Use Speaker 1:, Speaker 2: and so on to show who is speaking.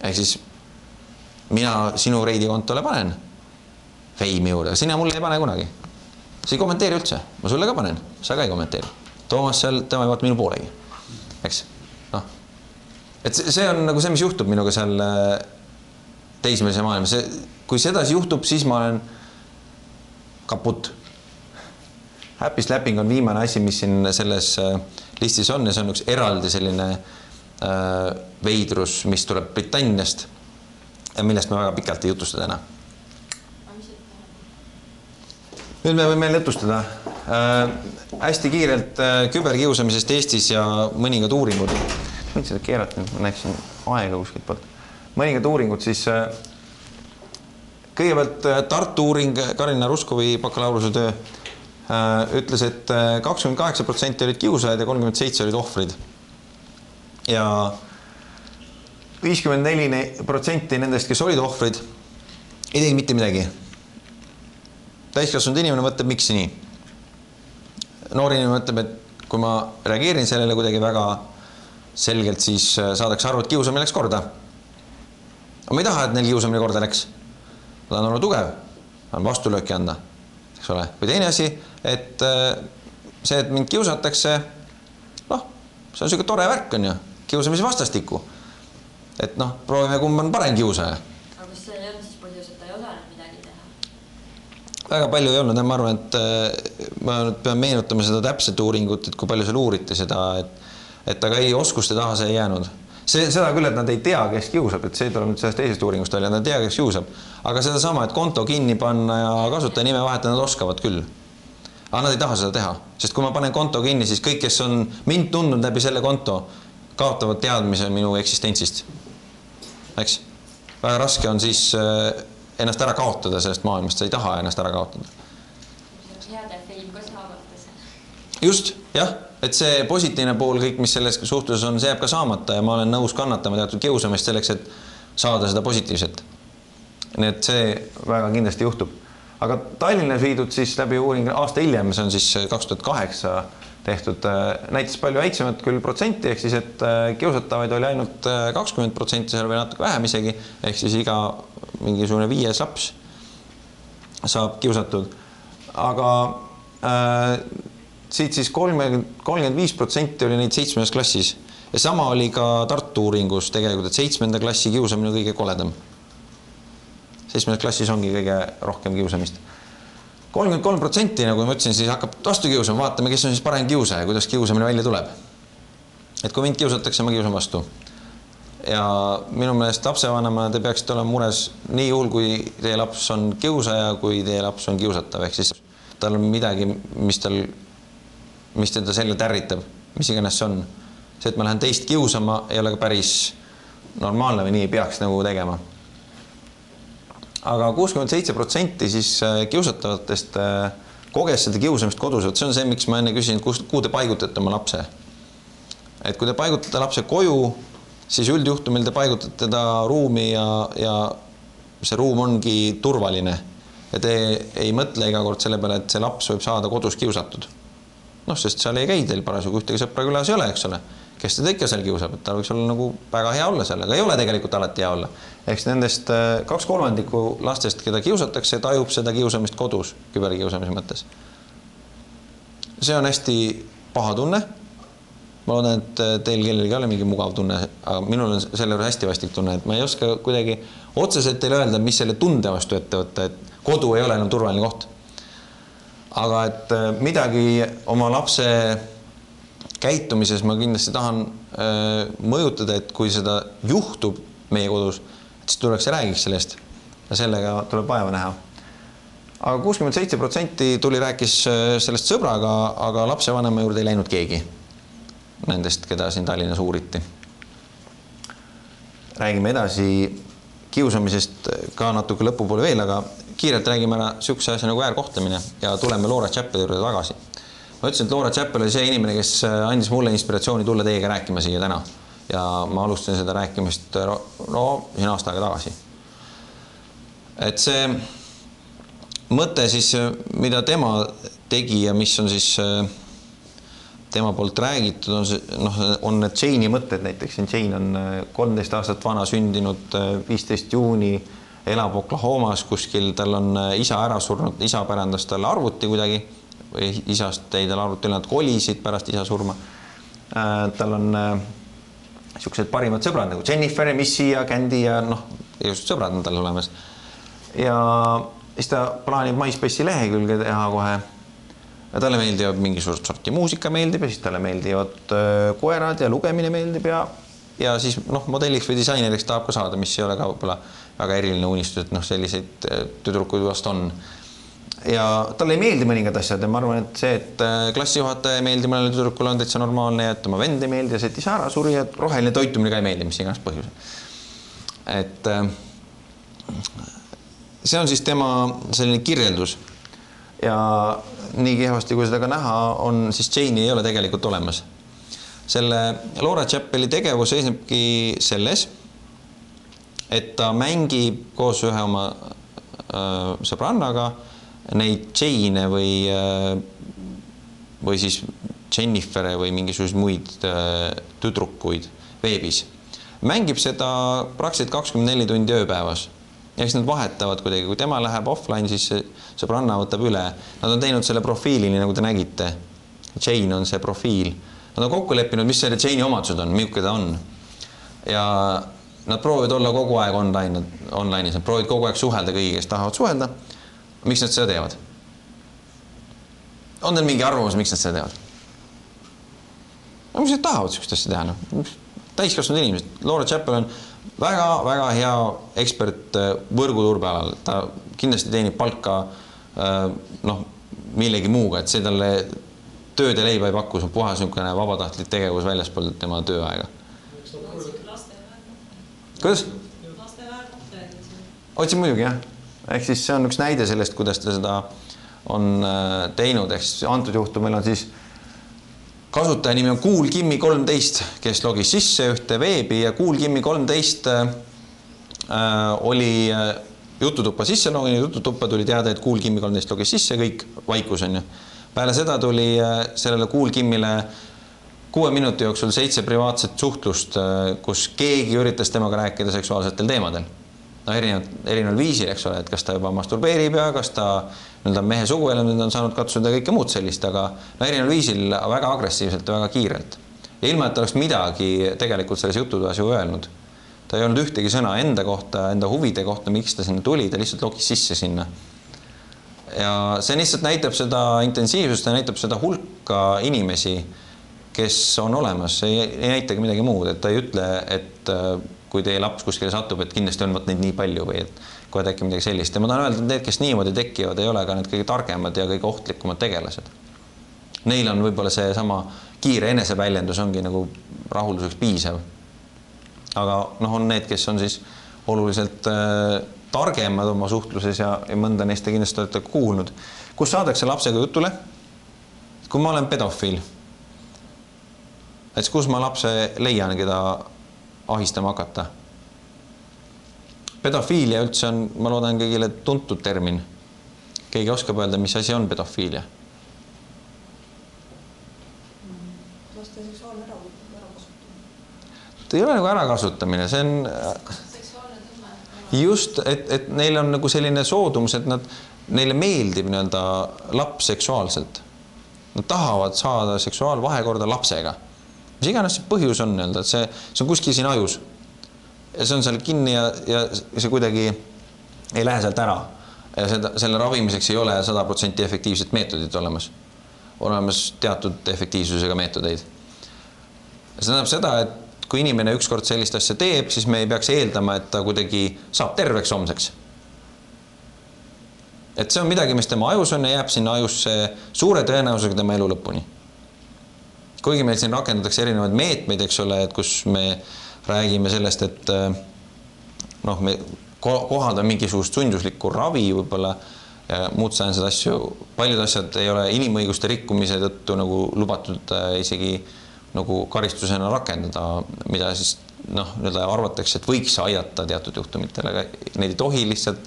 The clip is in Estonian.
Speaker 1: Ehk siis mina sinu reidikontole panen feimi juurde, sina mulle ei pane kunagi. Sa ei kommenteeri üldse, ma sulle ka panen, sa ka ei kommenteeri. Toomas seal, tema ei vaata minu poolegi. Eks? No. Et see on nagu see, mis juhtub minuga seal teismelise maailma. Kui sedasi juhtub, siis ma olen kaput. Happy slapping on viimane asi, mis siin selles listis on ja see on üks eraldi selline veidrus, mis tuleb Britanniast ja millest me väga pikalt ei jutusta täna. Nüüd me võime jutustada hästi kiirelt küberkiusamisest Eestis ja mõningad uuringud. Nüüd seda keerata, ma näeksin aega kuskilt poolt. Mõningad uuringud siis kõigepealt Tartu uuring, Karina Ruskovi bakalaureuse töö ütles, et 28% olid kiusajad ja 37% olid ohvrid. Ja 54% nendest, kes olid ohvrid, ei tegi mitte midagi. Täiskasvanud inimene mõtleb, miks nii. Noor inimene mõtleb, et kui ma reageerin sellele kuidagi väga selgelt, siis saadakse aru, et kiusamine läks korda. Aga ma ei taha, et neil kiusamine korda läks. Ma tahan olla tugev, tahan vastulööki anda. Eks ole? Või teine asi, et see, et mind kiusatakse, see on selline tore värk on ju, kiusamise vastastikku. Et proovime, kumb on parem kiusaja.
Speaker 2: Aga kas see ei olnud siis põhjus, et ta ei osanud midagi teha?
Speaker 1: Väga palju ei olnud, ma arvan, et ma pean meenutama seda täpset uuringut, et kui palju seal uuriti seda, et aga ei oskuste taha see ei jäänud. Seda küll, et nad ei tea, kes kiusab, et see tuleb nüüd sellest teisest uuringust välja, nad ei tea, kes kiusab. Aga seda sama, et konto kinni panna ja kasutaja nime vahetada, nad oskavad küll. Aga nad ei taha seda teha, sest kui ma panen konto kinni, siis kõik, kes on mind tundnud läbi selle konto, kaotavad teadmise minu eksistentsist. Eks? Väga raske on siis ennast ära kaotada sellest maailmast, sa ei taha ennast ära kaotada.
Speaker 2: Heade feim ka saamata see.
Speaker 1: Just, jah, et see positiivne pool, kõik, mis selles suhtluses on, see jääb ka saamata ja ma olen nõus kannatama teatud kiusamist selleks, et saada seda positiivset. Nii et see väga kindlasti juhtub. Aga Tallinnas viidud siis läbi uuring aasta hiljem, see on siis 2008 tehtud, näitas palju väiksemat küll protsenti, ehk siis, et kiusatavaid oli ainult 20%, seal või natuke vähem isegi, ehk siis iga mingisugune 5 laps saab kiusatud. Aga siit siis 35% oli neid 7. klassis ja sama oli ka Tartu uuringus tegelikult, et 7. klassi kiusamine kõige koledam. 7. klassis ongi kõige rohkem kiusamist. 33%, nagu ma ütlesin, siis hakkab vastu kiusama, vaatame, kes on siis parem kiusaja, kuidas kiusamine välja tuleb. Et kui mind kiusatakse, ma kiusan vastu. Ja minu meelest lapsevanemana te peaksite olema mures nii juhul, kui teie laps on kiusaja, kui teie laps on kiusatav. Ehk siis tal on midagi, mis teda selja tärritab, mis iganes see on. See, et ma lähen teist kiusama, ei ole ka päris normaalne või nii ei peaks nagu tegema. Aga 67% siis kiusatavatest koges seda kiusamist kodus. See on see, miks ma enne küsin, kuhu te paigutate oma lapse. Et kui te paigutate lapse koju, siis üldjuhtumil te paigutate teda ruumi ja see ruum ongi turvaline. Ja te ei mõtle iga kord selle peale, et see laps võib saada kodus kiusatud. Sest seal ei käi teil parasjagu ühtegi sõpra külas ei ole, eks ole. Kes teda ikka seal kiusab, et tal võiks olla nagu väga hea olla seal, aga ei ole tegelikult alati hea olla. Ehk nendest 2/3 lastest, keda kiusatakse, tajub seda kiusamist kodus, küberkiusamise mõttes. See on hästi paha tunne. Ma loodan, et teil kellelgi ei ole mingi mugav tunne, aga minul on selle juures hästi vastik tunne, et ma ei oska kuidagi otseselt teile öelda, mis selle tunde vastu ette võtta, et kodu ei ole enam turvaline koht. Aga et midagi oma lapse käitumises ma kindlasti tahan mõjutada, et kui seda juhtub meie kodus, et siis tuleks ja räägiks sellest ja sellega tuleb vaeva näha. Aga 67% rääkis sellest sõbraga, aga lapsevanema juurde ei läinud keegi nendest, keda siin Tallinnas uuriti. Räägime edasi kiusamisest ka natuke lõpupoole veel, aga kiirelt räägime ära sihukese asja nagu väärkohtlemine ja tuleme Laura Chappelli juurde tagasi. Ma ütlesin, et Laura Chappell oli see inimene, kes andis mulle inspiratsiooni tulla teiega rääkima siia täna. Ja ma alustasin seda rääkimist siin aasta aega tagasi. Et see mõte siis, mida tema tegi ja mis on siis tema poolt räägitud on see, on need Jane'i mõtted, näiteks Jane on 13 aastat vana sündinud, 15 juuni, elab Oklahomas kuskil, tal on isa ära surnud, isa pärandas talle arvuti kuidagi või isast jäi tal arvuti, nad kolisid pärast isa surma. Tal on niisugused parimad sõbrad nagu Jennifer ja Missy ja Candy ja just sõbrad on tal olemas. Ja siis ta plaanib MySpace'i lehekülge teha kohe. Ja talle meeldivad mingisugust sorti muusika meeldib ja siis talle meeldivad koerad ja lugemine meeldib ja siis modelliks või disaineriks tahab ka saada, mis ei ole ka võib-olla väga eriline unistus, et selliseid tüdrukuid vast on. Ja talle ei meeldi mõningad asjad ja ma arvan, et see, et klassijuhataja ei meeldi mõnele tüdrukule on täitsa normaalne ja et oma vend ei meeldi ja see isa ära suri ja roheline toitumine ka ei meeldi, mis iganes põhjus. Et see on siis tema selline kirjeldus ja nii kehvasti, kui seda ka näha on, siis Jane'i ei ole tegelikult olemas. Selle Laura Chappelli tegevus seisnebki selles, et ta mängib koos ühe oma sõbrannaga neid Jane'e või siis Jennifer'e või mingisuguseid muid tüdrukuid veebis. Mängib seda praktiliselt 24 tundi ööpäevas. Ja siis nad vahetavad kuidagi, kui tema läheb offline, siis sõbranna võtab üle. Nad on teinud selle profiili, nii nagu te nägite. Jane on see profiil. Nad on kokku leppinud, mis selle Jane'i omadused on, milline ta on. Ja nad proovivad olla kogu aeg online'is, nad proovivad kogu aeg suhelda kõigi, kes tahavad suhelda. Miks nad seda teevad? On teil mingi arvamus, miks nad seda teevad? Miks nad tahavad sellist asja teha? Täiskasvanud inimesed. Laura Chappell on väga-väga hea ekspert võrguturbe alal. Ta kindlasti teenib palka millegi muuga, et see talle tööd ja leiba ei paku, see on puhas niisugune vabatahtlik tegevus väljaspool tema tööaega. Kuidas? Otsin muidugi, jah. Ehk siis see on üks näide sellest, kuidas ta seda on teinud. Ehk siis antud juhtum meil on siis kasutaja nimi on CoolKimmi13, kes logis sisse ühte veebi ja CoolKimmi13 oli jututuppa sisse loginud, jututuppa tuli teada, et CoolKimmi13 logis sisse, kõik vaikus on ju. Peale seda tuli sellele CoolKimmile 6 minuti jooksul 7 privaatset suhtlust, kus keegi üritas temaga rääkida seksuaalsetel teemadel. Erineval viisil, eks ole, et kas ta juba masturbeerib ja kas ta mehe suguelundid on saanud katsuda kõike muud sellist, aga erineval viisil väga agressiivselt ja väga kiirelt. Ja ilma, et ta oleks midagi tegelikult selles jututoas ju öelnud. Ta ei olnud ühtegi sõna enda kohta, enda huvide kohta, miks ta sinna tuli, ta lihtsalt logis sisse sinna. Ja see lihtsalt näitab seda intensiivsust ja näitab seda hulka inimesi, kes on olemas, ei näitagi midagi muud, et ta ei ütle, et kui teie laps kuskile satub, et kindlasti on neid nii palju või et kui äkki midagi sellist. Ja ma tahan öelda, et need, kes niimoodi tekivad, ei ole ka need kõige targemad ja kõige ohtlikumad tegelased. Neil on võib-olla see sama kiire eneseväljendus ongi nagu rahulduseks piisav. Aga on need, kes on siis oluliselt targemad oma suhtluses ja mõnda neist te kindlasti olete kuulnud. Kus saadakse lapsega jutule? Kui ma olen pedofiil, et kus ma lapse leian, keda ahistama hakata. Pedofiilia üldse on, ma loodan kõigile tuntud termin. Keegi oskab öelda, mis asi on pedofiilia?
Speaker 3: Laste seksuaalne ärakasutamine.
Speaker 1: Ta ei ole nagu ärakasutamine, see on
Speaker 2: seksuaalne tõmme.
Speaker 1: Just, et neil on nagu selline soodumus, et neile meeldib laps seksuaalselt. Nad tahavad saada seksuaalvahekorda lapsega. Mis iganes see põhjus on, et see on kuskil siin ajus. Ja see on seal kinni ja see kuidagi ei lähe sealt ära. Ja selle ravimiseks ei ole 100% efektiivset meetodit olemas. Olemas teatud efektiivsusega meetodeid. See tähendab seda, et kui inimene ükskord sellist asja teeb, siis me ei peaks eeldama, et ta kuidagi saab terveks homseks. Et see on midagi, mis tema ajus on ja jääb sinna ajusse suure tõenäosusega tema elu lõpuni. Kuigi meil siin rakendatakse erinevaid meetmeid, eks ole, et kus me räägime sellest, et me kohaldame mingisugust sunduslikku ravi võib-olla ja muud säänseid asju. Paljud asjad ei ole inimõiguste rikkumise tõttu nagu lubatud isegi nagu karistusena rakendada, mida siis arvatakse, et võiks aidata teatud juhtumitele, aga neid ei tohi lihtsalt